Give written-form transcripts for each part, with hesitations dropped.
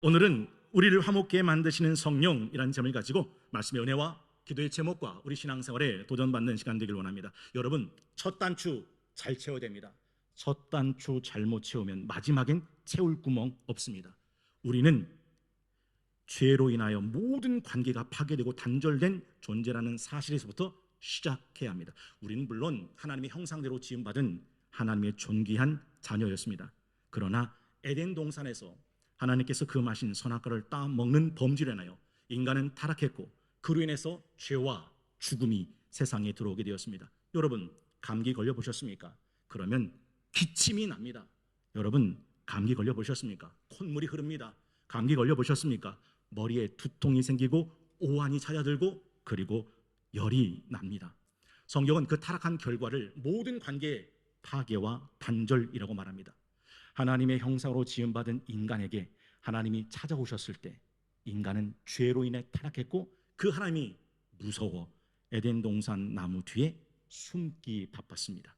오늘은 우리를 화목케 만드시는 성령이라는 점을 가지고 말씀의 은혜와 기도의 제목과 우리 신앙생활에 도전받는 시간 되길 원합니다. 여러분, 첫 단추 잘 채워야 됩니다. 첫 단추 잘못 채우면 마지막엔 채울 구멍 없습니다. 우리는 죄로 인하여 모든 관계가 파괴되고 단절된 존재라는 사실에서부터 시작해야 합니다. 우리는 물론 하나님의 형상대로 지음받은 하나님의 존귀한 자녀였습니다. 그러나 에덴 동산에서 하나님께서 금하신 선악과를 따먹는 범죄로 인하여 인간은 타락했고, 그로 인해서 죄와 죽음이 세상에 들어오게 되었습니다. 여러분, 감기 걸려보셨습니까? 그러면 기침이 납니다. 여러분, 감기 걸려보셨습니까? 콧물이 흐릅니다. 감기 걸려보셨습니까? 머리에 두통이 생기고 오한이 찾아들고 그리고 열이 납니다. 성경은 그 타락한 결과를 모든 관계의 파괴와 단절이라고 말합니다. 하나님의 형상으로 지음받은 인간에게 하나님이 찾아오셨을 때 인간은 죄로 인해 타락했고, 그 하나님이 무서워 에덴 동산 나무 뒤에 숨기 바빴습니다.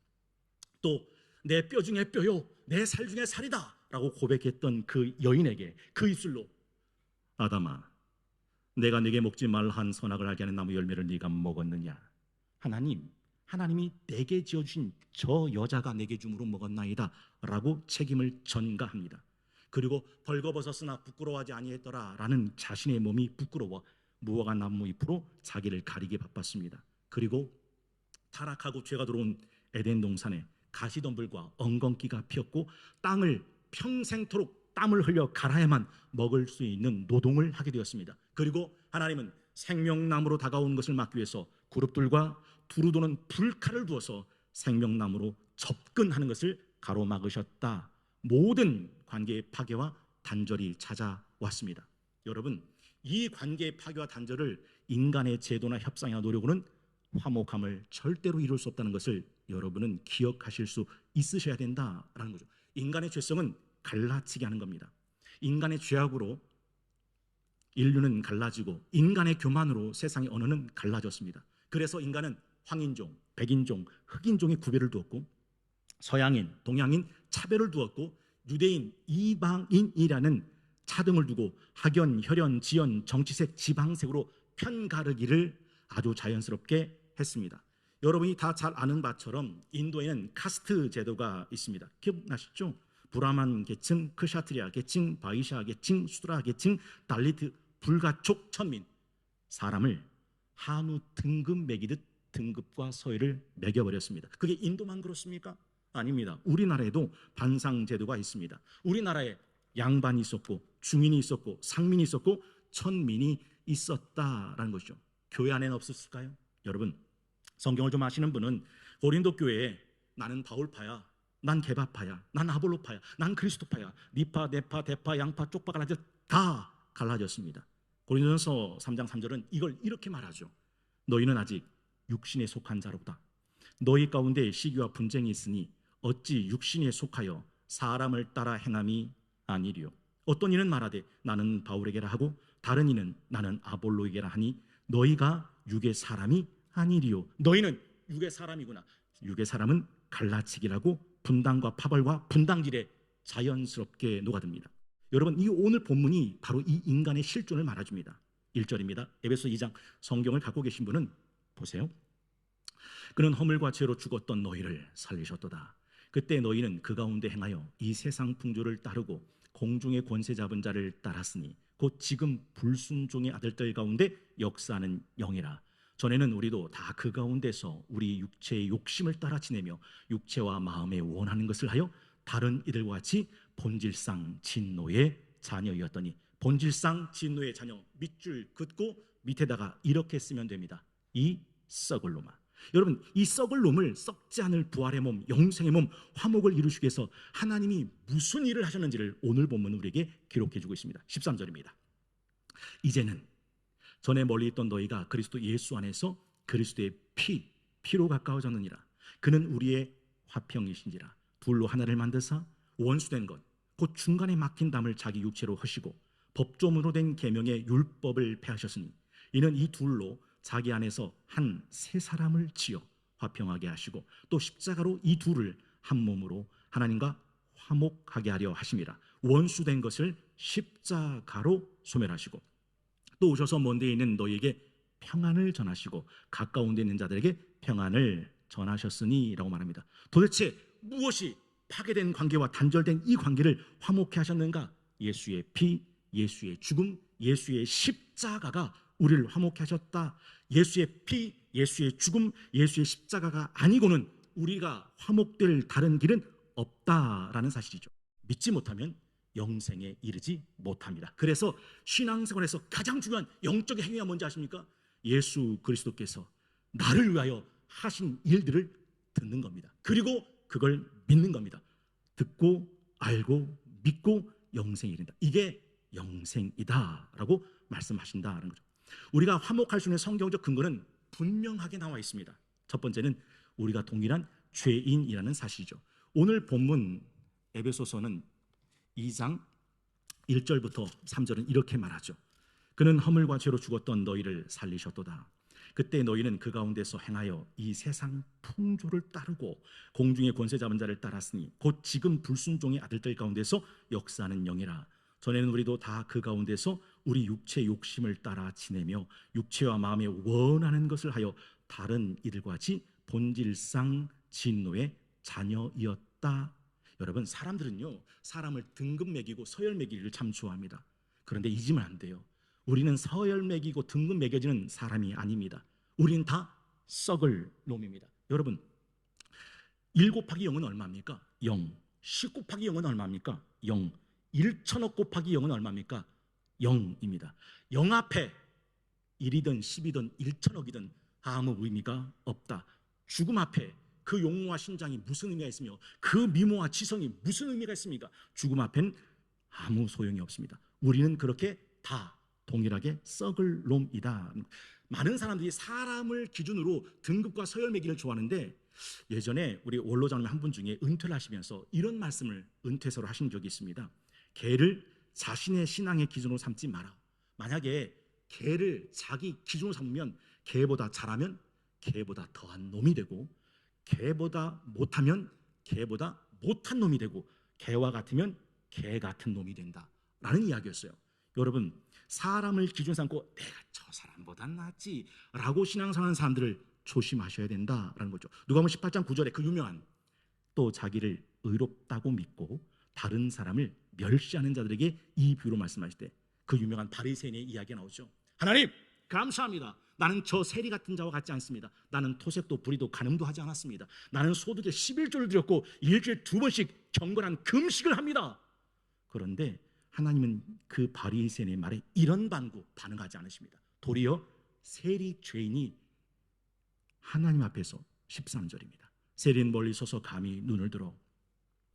또 내 뼈 중에 뼈요 내 살 중에 살이다 라고 고백했던 그 여인에게 그 입술로, 아담아, 내가 네게 먹지 말라 한 선악을 알게 하는 나무 열매를 네가 먹었느냐? 하나님이 내게 지어주신 저 여자가 내게 줌으로 먹었나이다 라고 책임을 전가합니다. 그리고 벌거벗었으나 부끄러워하지 아니했더라 라는 자신의 몸이 부끄러워 무화과 나무 잎으로 자기를 가리게 바빴습니다. 그리고 타락하고 죄가 들어온 에덴 동산에 가시덤불과 엉겅퀴가 피었고, 땅을 평생토록 땀을 흘려 갈아야만 먹을 수 있는 노동을 하게 되었습니다. 그리고 하나님은 생명나무로 다가오는 것을 막기 위해서 그룹들과 두루 도는 불칼을 두어서 생명나무로 접근하는 것을 가로막으셨다. 모든 관계의 파괴와 단절이 찾아왔습니다. 여러분, 이 관계의 파괴와 단절을 인간의 제도나 협상이나 노력으로는 화목함을 절대로 이룰 수 없다는 것을 여러분은 기억하실 수 있으셔야 된다라는 거죠. 인간의 죄성은 갈라치게 하는 겁니다. 인간의 죄악으로 인류는 갈라지고 인간의 교만으로 세상의 언어는 갈라졌습니다. 그래서 인간은 황인종, 백인종, 흑인종의 구별을 두었고, 서양인, 동양인 차별을 두었고, 유대인, 이방인이라는 차등을 두고 학연, 혈연, 지연, 정치색, 지방색으로 편가르기를 아주 자연스럽게 했습니다. 여러분이 다 잘 아는 바처럼 인도에는 카스트 제도가 있습니다. 기억나시죠? 브라만 계층, 크샤트리아 계층, 바이샤 계층, 수드라 계층, 달리트, 불가촉, 천민. 사람을 한우 등급 매기듯 등급과 서열을 매겨버렸습니다. 그게 인도만 그렇습니까? 아닙니다. 우리나라에도 반상 제도가 있습니다. 우리나라에 양반이 있었고 중인이 있었고 상민이 있었고 천민이 있었다라는 것이죠. 교회 안에는 없었을까요? 여러분, 성경을 좀 아시는 분은 고린도 교회에 나는 바울파야, 난 게바파야, 난 아볼로파야, 난 그리스도파야, 니파, 네파, 대파, 양파, 쪽파 갈라져 다 갈라졌습니다. 고린도전서 3장 3절은 이걸 이렇게 말하죠. 너희는 아직 육신에 속한 자로다. 너희 가운데 시기와 분쟁이 있으니 어찌 육신에 속하여 사람을 따라 행함이 아니리요. 어떤 이는 말하되 나는 바울에게라 하고 다른 이는 나는 아볼로에게라 하니 너희가 육의 사람이 아니리요. 너희는 육의 사람이구나. 육의 사람은 갈라치기라고 분당과 파벌과 분당질에 자연스럽게 녹아듭니다. 여러분, 이 오늘 본문이 바로 이 인간의 실존을 말해줍니다. 1절입니다. 에베소 2장 성경을 갖고 계신 분은 보세요. 그는 허물과 죄로 죽었던 너희를 살리셨도다. 그때 너희는 그 가운데 행하여 이 세상 풍조를 따르고 공중의 권세 잡은 자를 따랐으니 곧 지금 불순종의 아들들 가운데 역사하는 영이라. 전에는 우리도 다 그 가운데서 우리 육체의 욕심을 따라 지내며 육체와 마음에 원하는 것을 하여 다른 이들과 같이 본질상 진노의 자녀였더니. 본질상 진노의 자녀 밑줄 긋고 밑에다가 이렇게 쓰면 됩니다. 이 썩을 놈아. 여러분, 이 썩을 놈을, 썩지 않을 부활의 몸, 영생의 몸, 화목을 이루시기 위해서 하나님이 무슨 일을 하셨는지를 오늘 본문은 우리에게 기록해주고 있습니다. 13절입니다. 이제는 전에 멀리 있던 너희가 그리스도 예수 안에서 그리스도의 피로 가까워졌느니라. 그는 우리의 화평이신지라. 둘로 하나를 만드사 원수된 것 곧 중간에 막힌 담을 자기 육체로 허시고 법조문으로 된 계명의 율법을 폐하셨으니 이는 이 둘로 자기 안에서 한 새 사람을 지어 화평하게 하시고 또 십자가로 이 둘을 한 몸으로 하나님과 화목하게 하려 하심이라. 원수된 것을 십자가로 소멸하시고 또 오셔서 먼 데에 있는 너희에게 평안을 전하시고 가까운 데 있는 자들에게 평안을 전하셨으니 라고 말합니다. 도대체 무엇이 파괴된 관계와 단절된 이 관계를 화목케 하셨는가? 예수의 피, 예수의 죽음, 예수의 십자가가 우리를 화목케 하셨다. 예수의 피, 예수의 죽음, 예수의 십자가가 아니고는 우리가 화목될 다른 길은 없다라는 사실이죠. 믿지 못하면 영생에 이르지 못합니다. 그래서 신앙생활에서 가장 중요한 영적인 행위가 뭔지 아십니까? 예수 그리스도께서 나를 위하여 하신 일들을 듣는 겁니다. 그리고 그걸 믿는 겁니다. 듣고 알고 믿고 영생에 이른다. 이게 영생이다라고 말씀하신다는 거죠. 우리가 화목할 수 있는 성경적 근거는 분명하게 나와 있습니다. 첫 번째는 우리가 동일한 죄인이라는 사실이죠. 오늘 본문 에베소서는 2장 1절부터 3절은 이렇게 말하죠. 그는 허물과 죄로 죽었던 너희를 살리셨도다. 그때 너희는 그 가운데서 행하여 이 세상 풍조를 따르고 공중의 권세 잡은 자를 따랐으니 곧 지금 불순종의 아들들 가운데서 역사하는 영이라. 전에는 우리도 다 그 가운데서 우리 육체 욕심을 따라 지내며 육체와 마음에 원하는 것을 하여 다른 이들과 같이 본질상 진노의 자녀이었다. 여러분, 사람들은요 사람을 등급 매기고 서열 매기기를 참 좋아합니다. 그런데 잊으면 안 돼요. 우리는 서열 매기고 등급 매겨지는 사람이 아닙니다. 우리는 다 썩을 놈입니다. 여러분, 1 곱하기 0은 얼마입니까? 0. 10 곱하기 0은 얼마입니까? 0. 1천억 곱하기 0은 얼마입니까? 0입니다. 0 앞에 1이든 10이든 1천억이든 아무 의미가 없다. 죽음 앞에 그 용모와 신장이 무슨 의미가 있으며 그 미모와 지성이 무슨 의미가 있습니까? 죽음 앞엔 아무 소용이 없습니다. 우리는 그렇게 다 동일하게 썩을 놈이다. 많은 사람들이 사람을 기준으로 등급과 서열 매기를 좋아하는데 예전에 우리 원로장님 한 분 중에 은퇴를 하시면서 이런 말씀을 은퇴서로 하신 적이 있습니다. 개를 자신의 신앙의 기준으로 삼지 마라. 만약에 개를 자기 기준으로 삼으면 개보다 잘하면 개보다 더한 놈이 되고 개보다 못하면 개보다 못한 놈이 되고 개와 같으면 개 같은 놈이 된다라는 이야기였어요. 여러분, 사람을 기준 삼고 내가 저 사람보다 낫지 라고 신앙생활하는 사람들을 조심하셔야 된다라는 거죠. 누가복음 18장 9절에 그 유명한 또 자기를 의롭다고 믿고 다른 사람을 멸시하는 자들에게 이 비유로 말씀하실 때 그 유명한 바리새인의 이야기가 나오죠. 하나님 감사합니다. 나는 저 세리 같은 자와 같지 않습니다. 나는 토색도 불의도 간음도 하지 않았습니다. 나는 소득의 11조를 드렸고 일주일에 2번씩 경건한 금식을 합니다. 그런데 하나님은 그 바리새인의 말에 이런 반응하지 않으십니다. 도리어 세리 죄인이 하나님 앞에서 13절입니다. 세리는 멀리 서서 감히 눈을 들어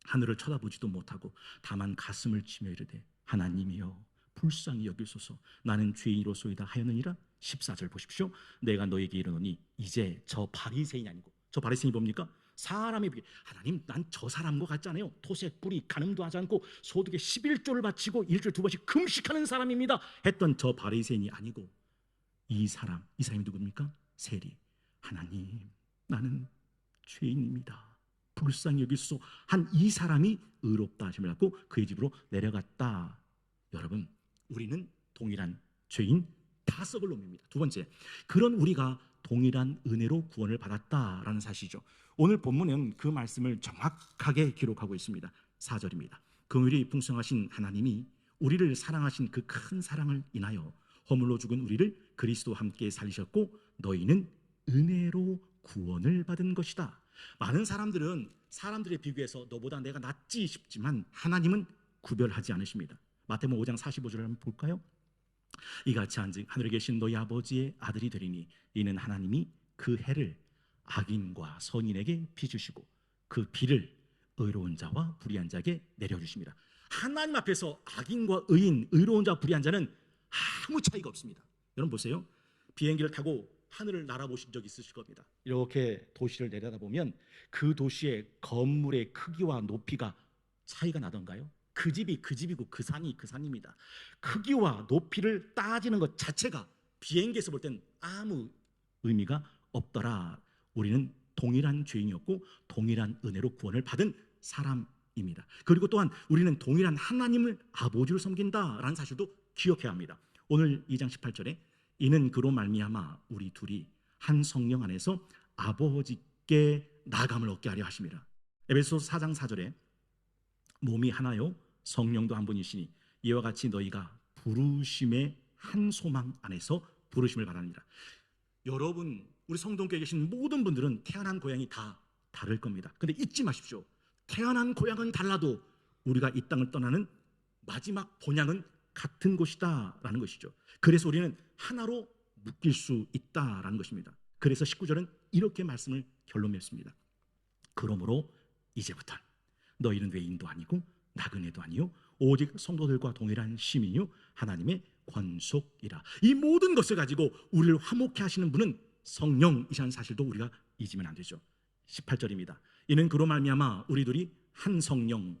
하늘을 쳐다보지도 못하고 다만 가슴을 치며 이르되 하나님이여 불쌍히 여기소서 나는 죄인이로소이다 하였느니라. 14절 보십시오. 내가 너에게 이르노니 이제 저 바리새인이 아니고 저 바리새인이 뭡니까? 사람이 하나님 난 저 사람과 같지 않아요. 토색 불의 간음도 하지 않고 소득의 11조를 바치고 일주일에 2번씩 금식하는 사람입니다 했던 저 바리새인이 아니고 이 사람이 누굽니까? 세리. 하나님 나는 죄인입니다. 불쌍히 여기소서 한 이 사람이 의롭다 하심을 받고 그의 집으로 내려갔다. 여러분, 우리는 동일한 죄인 다 썩을 놈입니다. 두 번째, 그런 우리가 동일한 은혜로 구원을 받았다라는 사실이죠. 오늘 본문은 그 말씀을 정확하게 기록하고 있습니다. 4절입니다. 긍휼이 풍성하신 하나님이 우리를 사랑하신 그 큰 사랑을 인하여 허물로 죽은 우리를 그리스도와 함께 살리셨고 너희는 은혜로 구원을 받은 것이다. 많은 사람들은 사람들에 비교해서 너보다 내가 낫지 싶지만 하나님은 구별하지 않으십니다. 마태복음 5장 45절을 한번 볼까요? 이같이 한즉 하늘에 계신 너희 아버지의 아들이 되리니 이는 하나님이 그 해를 악인과 선인에게 비주시고 그 비를 의로운 자와 불의한 자에게 내려주십니다. 하나님 앞에서 악인과 의인, 의로운 자와 불의한 자는 아무 차이가 없습니다. 여러분 보세요. 비행기를 타고 하늘을 날아보신 적 있으실 겁니다. 이렇게 도시를 내려다보면 그 도시의 건물의 크기와 높이가 차이가 나던가요? 그 집이 그 집이고 그 산이 그 산입니다. 크기와 높이를 따지는 것 자체가 비행기에서 볼 땐 아무 의미가 없더라. 우리는 동일한 죄인이었고 동일한 은혜로 구원을 받은 사람입니다. 입니다. 그리고 또한 우리는 동일한 하나님을 아버지를 섬긴다라는 사실도 기억해야 합니다. 오늘 2장 18절에 이는 그로 말미암아 우리 둘이 한 성령 안에서 아버지께 나감을 얻게 하려 하심이라. 에베소서 4장 4절에 몸이 하나요 성령도 한 분이시니 이와 같이 너희가 부르심의 한 소망 안에서 부르심을 받았느니라. 여러분, 우리 성동교에 계신 모든 분들은 태어난 고향이 다 다를 겁니다. 근데 잊지 마십시오. 태어난 고향은 달라도 우리가 이 땅을 떠나는 마지막 본향은 같은 곳이다라는 것이죠. 그래서 우리는 하나로 묶일 수 있다라는 것입니다. 그래서 19절은 이렇게 말씀을 결론 맺습니다. 그러므로 이제부터 너희는 외인도 아니고 나그네도 아니요 오직 성도들과 동일한 시민이요 하나님의 권속이라. 이 모든 것을 가지고 우리를 화목케 하시는 분은 성령이라는 사실도 우리가 잊으면 안 되죠. 18절입니다. 이는 그로 말미암아 우리들이 한 성령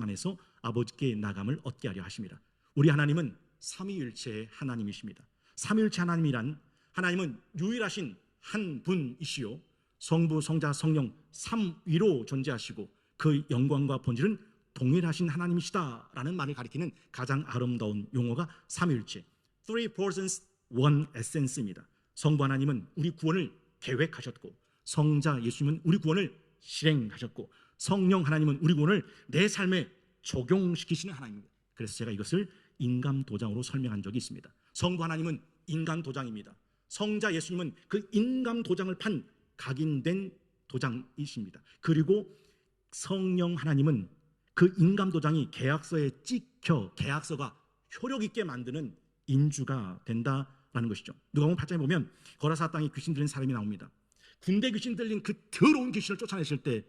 안에서 아버지께 나감을 얻게 하려 하심이라. 우리 하나님은 삼위일체의 하나님이십니다. 삼위일체 하나님이란 하나님은 유일하신 한 분이시요 성부, 성자, 성령 삼위로 존재하시고 그 영광과 본질은 동일하신 하나님이시다라는 말을 가리키는 가장 아름다운 용어가 삼위일체, Three Persons, One Essence입니다. 성부 하나님은 우리 구원을 계획하셨고, 성자 예수님은 우리 구원을 실행하셨고, 성령 하나님은 우리 구원을 내 삶에 적용시키시는 하나님입니다. 그래서 제가 이것을 인간 도장으로 설명한 적이 있습니다. 성부 하나님은 인간 도장입니다. 성자 예수님은 그 인간 도장을 판 각인된 도장이십니다. 그리고 성령 하나님은 그 인감 도장이 계약서에 찍혀 계약서가 효력 있게 만드는 인주가 된다라는 것이죠. 누가복음 8장에 보면 거라사 땅에 귀신 들린 사람이 나옵니다. 군대 귀신 들린 그 더러운 귀신을 쫓아내실 때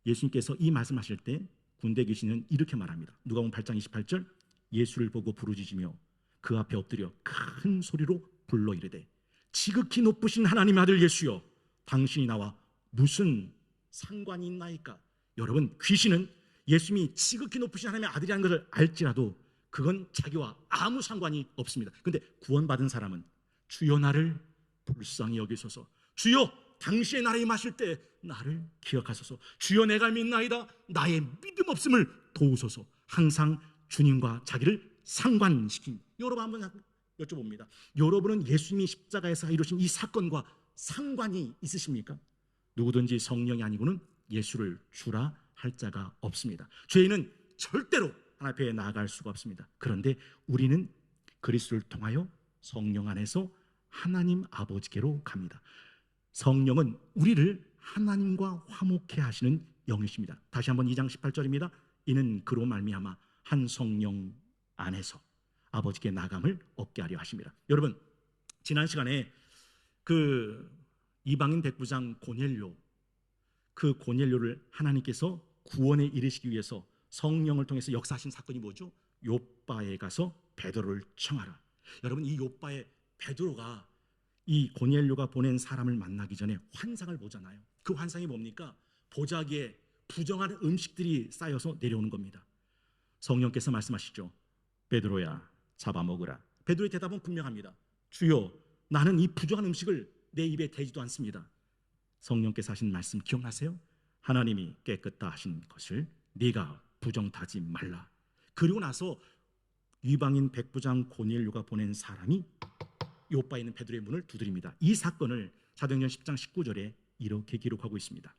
예수님께서 이 말씀하실 때 군대 귀신은 이렇게 말합니다. 누가복음 8장 28절 예수를 보고 부르짖으며 그 앞에 엎드려 큰 소리로 불러 이르되 지극히 높으신 하나님의 아들 예수여 당신이 나와 무슨 상관이 있나이까. 여러분, 귀신은 예수님이 지극히 높으신 하나님의 아들이라는 것을 알지라도 그건 자기와 아무 상관이 없습니다. 그런데 구원받은 사람은 주여 나를 불쌍히 여기소서, 주여 당신의 나라에 임하실 때 나를 기억하소서, 주여 내가 믿나이다 나의 믿음 없음을 도우소서, 항상 주님과 자기를 상관시킵니다. 여러분 한번 여쭤봅니다. 여러분은 예수님이 십자가에서 이루신 이 사건과 상관이 있으십니까? 누구든지 성령이 아니고는 예수를 주라 할 자가 없습니다. 죄인은 절대로 하나님 앞에 나아갈 수가 없습니다. 그런데 우리는 그리스도를 통하여 성령 안에서 하나님 아버지께로 갑니다. 성령은 우리를 하나님과 화목케 하시는 영이십니다. 다시 한번 2장 18절입니다. 이는 그로 말미암아 한 성령 안에서 아버지께 나감을 얻게 하려 하십니다. 여러분, 지난 시간에 그 이방인 백부장 고넬료, 그 고넬료를 하나님께서 구원에 이르시기 위해서 성령을 통해서 역사하신 사건이 뭐죠? 욥바에 가서 베드로를 청하라. 여러분, 이 욥바에 베드로가 이 고넬료가 보낸 사람을 만나기 전에 환상을 보잖아요. 그 환상이 뭡니까? 보자기에 부정한 음식들이 쌓여서 내려오는 겁니다. 성령께서 말씀하시죠. 베드로야 잡아먹으라. 베드로의 대답은 분명합니다. 주여 나는 이 부정한 음식을 내 입에 대지도 않습니다. 성령께서 하신 말씀 기억나세요? 하나님이 깨끗다 하신 것을 네가 부정타지 말라. 그리고 나서 이방인 백부장 고넬료가 보낸 사람이 욥바에 있는 베드로의 문을 두드립니다. 이 사건을 사도행전 10장 19절에 이렇게 기록하고 있습니다.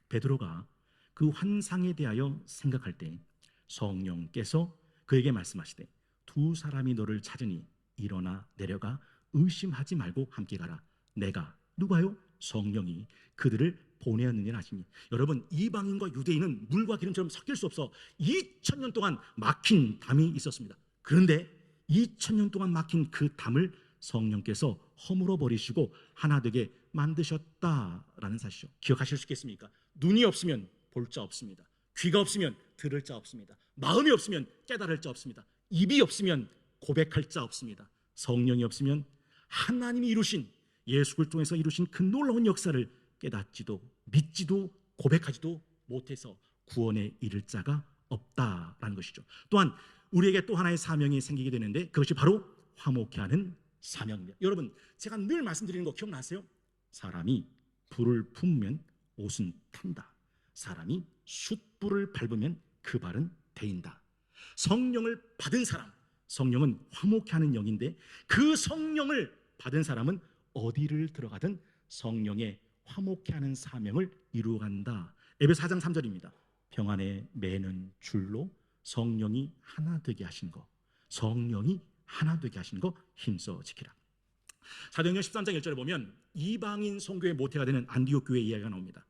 베드로가 그 환상에 대하여 생각할 때 성령께서 그에게 말씀하시되 두 사람이 너를 찾으니 일어나 내려가 의심하지 말고 함께 가라. 내가 누가요? 성령이 그들을 보내었느니라 하시니. 여러분, 이방인과 유대인은 물과 기름처럼 섞일 수 없어 2000년 동안 막힌 담이 있었습니다. 그런데 2000년 동안 막힌 그 담을 성령께서 허물어 버리시고 하나 되게 만드셨다라는 사실이죠. 기억하실 수 있겠습니까? 눈이 없으면 볼 자 없습니다. 귀가 없으면 들을 자 없습니다. 마음이 없으면 깨달을 자 없습니다. 입이 없으면 고백할 자 없습니다. 성령이 없으면 하나님이 이루신, 예수를 통해서 이루신 그 놀라운 역사를 깨닫지도 믿지도 고백하지도 못해서 구원에 이를 자가 없다라는 것이죠. 또한 우리에게 또 하나의 사명이 생기게 되는데 그것이 바로 화목케 하는 사명입니다. 여러분, 제가 늘 말씀드리는 거 기억나세요? 사람이 불을 품으면 옷은 탄다. 사람이 숯불을 밟으면 그 발은 데인다. 성령을 받은 사람, 성령은 화목케 하는 영인데 그 성령을 받은 사람은 어디를 들어가든 성령의 화목케 하는 사명을 이루어간다. 에베소 4장 3절입니다. 평안에 매는 줄로 성령이 하나 되게 하신 거, 성령이 하나 되게 하신 거 힘써 지키라. 사도행전 13장 1절에 보면 이방인 선교의 모태가 되는 안디옥 교회 이야기가 나옵니다.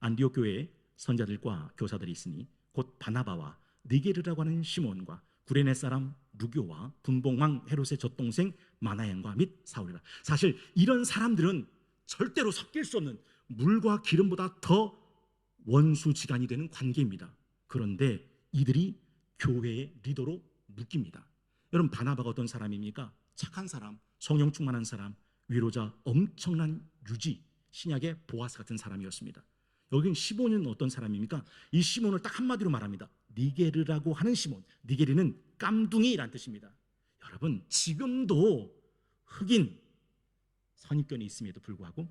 안디옥 교회에 선자들과 교사들이 있으니 곧 바나바와 니게르라고 하는 시몬과 구레네 사람 루교와 분봉왕 헤롯의 젖동생 마나양과 및 사울이라. 사실 이런 사람들은 절대로 섞일 수 없는 물과 기름보다 더 원수지간이 되는 관계입니다. 그런데 이들이 교회의 리더로 묶입니다. 여러분, 바나바가 어떤 사람입니까? 착한 사람, 성령 충만한 사람, 위로자, 엄청난 유지, 신약의 보아스 같은 사람이었습니다. 여기는 시몬은 어떤 사람입니까? 이 시몬을 딱 한마디로 말합니다. 니게르라고 하는 시몬. 니게르는 깜둥이란 뜻입니다. 여러분, 지금도 흑인 선입견이 있음에도 불구하고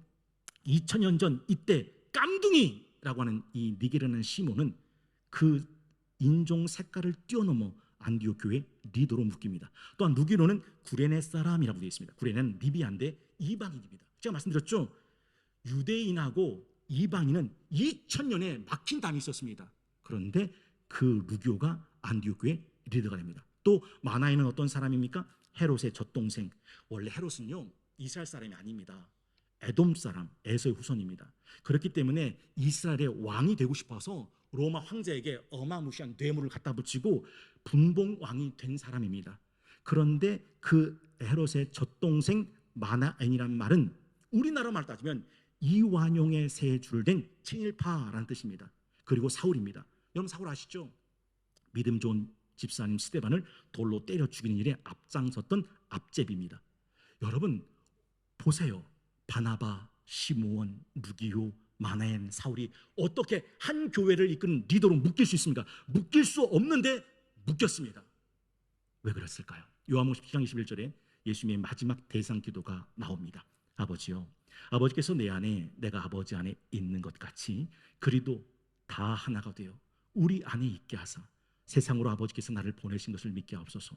2000년 전 이때 깜둥이라고 하는 이 니게르라는 시몬은 그 인종 색깔을 뛰어넘어 안디옥 교회 리더로 묶입니다. 또한 루기노는 구레네 사람이라고 되어 있습니다. 구레네는 리비아인데 이방인입니다. 제가 말씀드렸죠. 유대인하고 이방인은 2000년에 막힌 담이 있었습니다. 그런데 그 루교가 안디옥 교회 리더가 됩니다. 또 마나에는 어떤 사람입니까? 헤롯의 젖동생. 원래 헤롯은요 이스라엘 사람이 아닙니다. 에돔 사람, 에서의 후손입니다. 그렇기 때문에 이스라엘의 왕이 되고 싶어서 로마 황제에게 어마무시한 뇌물을 갖다 붙이고 분봉 왕이 된 사람입니다. 그런데 그 헤롯의 젖동생 마나엔이란 말은 우리나라 말 따지면 이완용의 세 줄 된 친일파라는 뜻입니다. 그리고 사울입니다. 여러분, 사울 아시죠? 믿음 좋은 집사님 스데반을 돌로 때려 죽이는 일에 앞장섰던 앞제비입니다. 여러분 보세요. 바나바, 시므온, 루기오, 마나엔, 사울이 어떻게 한 교회를 이끄는 리더로 묶일 수 있습니까? 묶일 수 없는데 묶였습니다. 왜 그랬을까요? 요한복음 10장 21절에 예수님의 마지막 대상 기도가 나옵니다. 아버지요, 아버지께서 내 안에 내가 아버지 안에 있는 것 같이 그리도 다 하나가 되어 우리 안에 있게 하사 세상으로 아버지께서 나를 보내신 것을 믿게 하옵소서.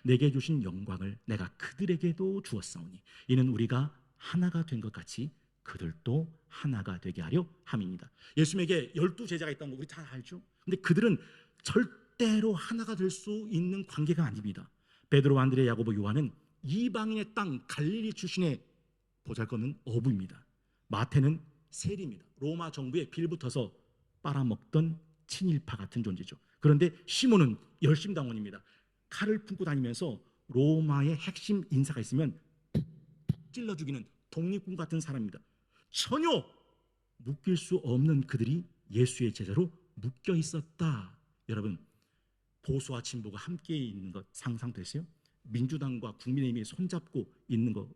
내게 주신 영광을 내가 그들에게도 주었사오니 이는 우리가 하나가 된 것 같이 그들도 하나가 되게 하려 함입니다. 예수님에게 12제자가 있다는 거 우리 다 알죠? 근데 그들은 절대로 하나가 될 수 있는 관계가 아닙니다. 베드로, 안드레, 야고보, 요한은 이방인의 땅 갈릴리 출신의 보잘것없는 어부입니다. 마태는 세리입니다. 로마 정부에 빌붙어서 빨아먹던 친일파 같은 존재죠. 그런데 시몬은 열심당원입니다. 칼을 품고 다니면서 로마의 핵심 인사가 있으면 찔러 죽이는 독립군 같은 사람입니다. 전혀 묶일 수 없는 그들이 예수의 제자로 묶여 있었다. 여러분, 보수와 진보가 함께 있는 것 상상되세요? 민주당과 국민의힘이 손잡고 있는 것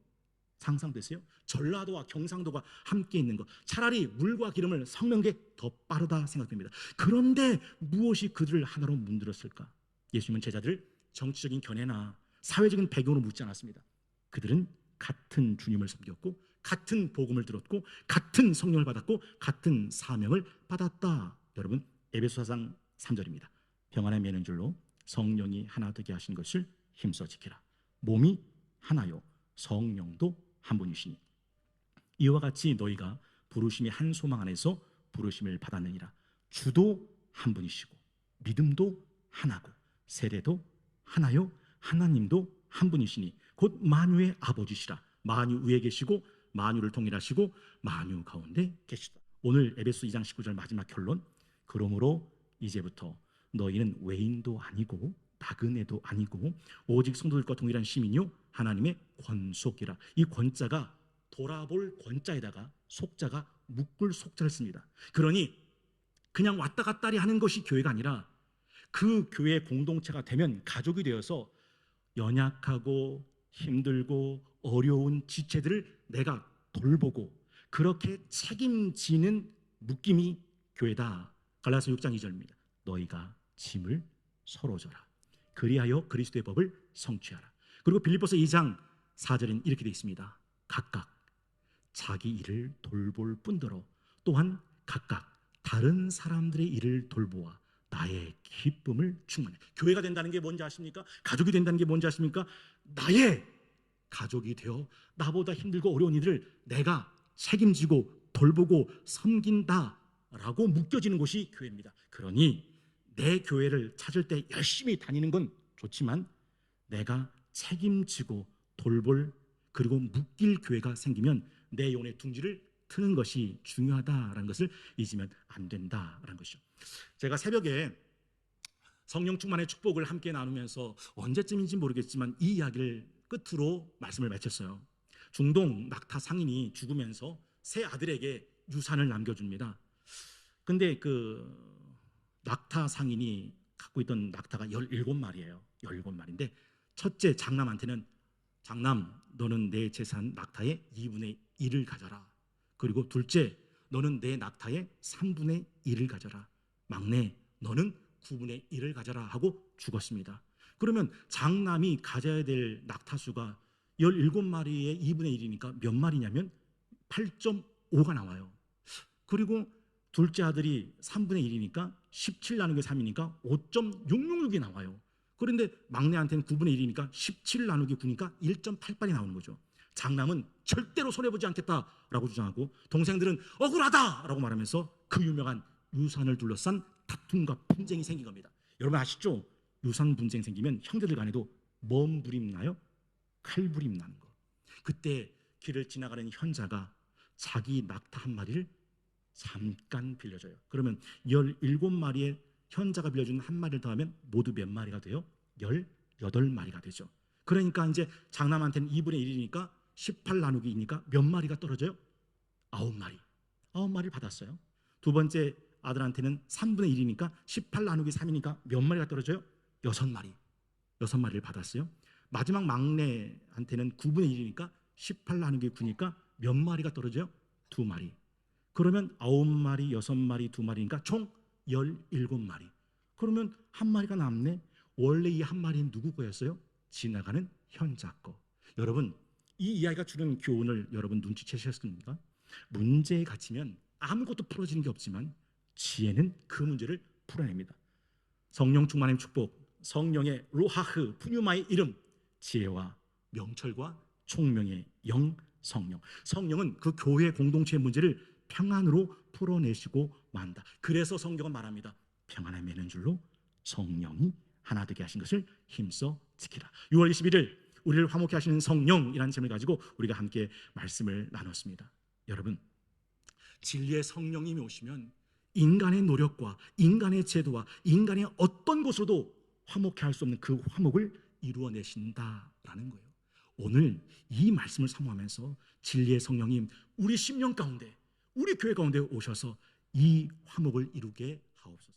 상상되세요? 전라도와 경상도가 함께 있는 것, 차라리 물과 기름을 섞는 게 더 빠르다 생각됩니다. 그런데 무엇이 그들을 하나로 문들었을까? 예수님은 제자들을 정치적인 견해나 사회적인 배경으로 묻지 않았습니다. 그들은 같은 주님을 섬겼고 같은 복음을 들었고 같은 성령을 받았고 같은 사명을 받았다. 여러분, 에베소 4장 3절입니다. 평안에 매는 줄로 성령이 하나 되게 하신 것을 힘써 지키라. 몸이 하나요 성령도 한 분이시니 이와 같이 너희가 부르심의 한 소망 안에서 부르심을 받았느니라. 주도 한 분이시고 믿음도 하나고 세례도 하나요 하나님도 한 분이시니 곧 만유의 아버지시라. 만유 위에 계시고 만유를 통일하시고 만유 가운데 계시다. 오늘 에베소 2장 19절 마지막 결론. 그러므로 이제부터 너희는 외인도 아니고 나그네도 아니고 오직 성도들과 동일한 시민이요 하나님의 권속이라. 이 권자가 돌아볼 권자에다가 속자가 묶을 속자를 씁니다. 그러니 그냥 왔다 갔다리 하는 것이 교회가 아니라 그 교회 공동체가 되면 가족이 되어서 연약하고 힘들고 어려운 지체들을 내가 돌보고 그렇게 책임지는 묶임이 교회다. 갈라디아서 6장 2절입니다. 너희가 짐을 서로 져라. 그리하여 그리스도의 법을 성취하라. 그리고 빌립보서 2장 4절엔 이렇게 되어 있습니다. 각각 자기 일을 돌볼 뿐더러 또한 각각 다른 사람들의 일을 돌보아 나의 기쁨을 충만해. 교회가 된다는 게 뭔지 아십니까? 가족이 된다는 게 뭔지 아십니까? 나의 가족이 되어 나보다 힘들고 어려운 이들을 내가 책임지고 돌보고 섬긴다라고 묶여지는 곳이 교회입니다. 그러니 내 교회를 찾을 때 열심히 다니는 건 좋지만 내가 책임지고 돌볼 그리고 묶일 교회가 생기면 내 영혼의 둥지를 트는 것이 중요하다라는 것을 잊으면 안 된다라는 것이죠. 제가 새벽에 성령 충만의 축복을 함께 나누면서 언제쯤인지 모르겠지만 이 이야기를 끝으로 말씀을 마쳤어요. 중동 낙타 상인이 죽으면서 세 아들에게 유산을 남겨줍니다. 근데 그 낙타 상인이 갖고 있던 낙타가 17마리예요. 17마리인데 첫째 장남한테는 장남 너는 내 재산 낙타의 2분의 1을 가져라. 그리고 둘째 너는 내 낙타의 3분의 1을 가져라. 막내 너는 9분의 1을 가져라 하고 죽었습니다. 그러면 장남이 가져야 될 낙타수가 17마리의 2분의 1이니까 몇 마리냐면 8.5가 나와요. 그리고 둘째 아들이 3분의 1이니까 17 나누기 3이니까 5.666이 나와요. 그런데 막내한테는 9분의 1이니까 17 나누기 9니까 1.88이 나오는 거죠. 장남은 절대로 손해보지 않겠다라고 주장하고 동생들은 억울하다라고 말하면서 그 유명한 유산을 둘러싼 다툼과 분쟁이 생긴 겁니다. 여러분 아시죠? 유산 분쟁 생기면 형제들 간에도 뭔 불임 나요? 칼불임 나는 거. 그때 길을 지나가는 현자가 자기 낙타 한 마리를 잠깐 빌려줘요. 그러면 17마리의 현자가 빌려준 한 마리를 더하면 모두 몇 마리가 돼요? 18마리가 되죠. 그러니까 이제 장남한테는 2분의 1이니까 18 나누기 2니까 몇 마리가 떨어져요? 9마리. 9마리를 받았어요. 두 번째 아들한테는 3분의 1이니까 18 나누기 3이니까 몇 마리가 떨어져요? 6마리. 6마리를 받았어요. 마지막 막내한테는 9분의 1이니까 18 나누기 9니까 몇 마리가 떨어져요? 2마리. 그러면 9마리, 6마리, 2마리니까 총 17마리. 그러면 한 마리가 남네. 원래 이 한 마리는 누구 거였어요? 지나가는 현자 거. 여러분 이 이야기가 주는 교훈을 여러분 눈치채셨습니까? 문제에 갇히면 아무것도 풀어지는 게 없지만 지혜는 그 문제를 풀어냅니다. 성령 충만의 축복, 성령의 루하흐 푸뉴마의 이름, 지혜와 명철과 총명의 영 성령. 성령은 그 교회 공동체의 문제를 평안으로 풀어내시고 만다. 그래서 성경은 말합니다. 평안에 매는 줄로 성령이 하나 되게 하신 것을 힘써 지키라. 6월 21일 우리를 화목케 하시는 성령이라는 제목을 가지고 우리가 함께 말씀을 나눴습니다. 여러분 진리의 성령님이 오시면 인간의 노력과 인간의 제도와 인간의 어떤 것으로도 화목케 할 수 없는 그 화목을 이루어내신다라는 거예요. 오늘 이 말씀을 사모하면서 진리의 성령님 우리 심령 가운데 우리 교회 가운데 오셔서 이 화목을 이루게 하옵소서.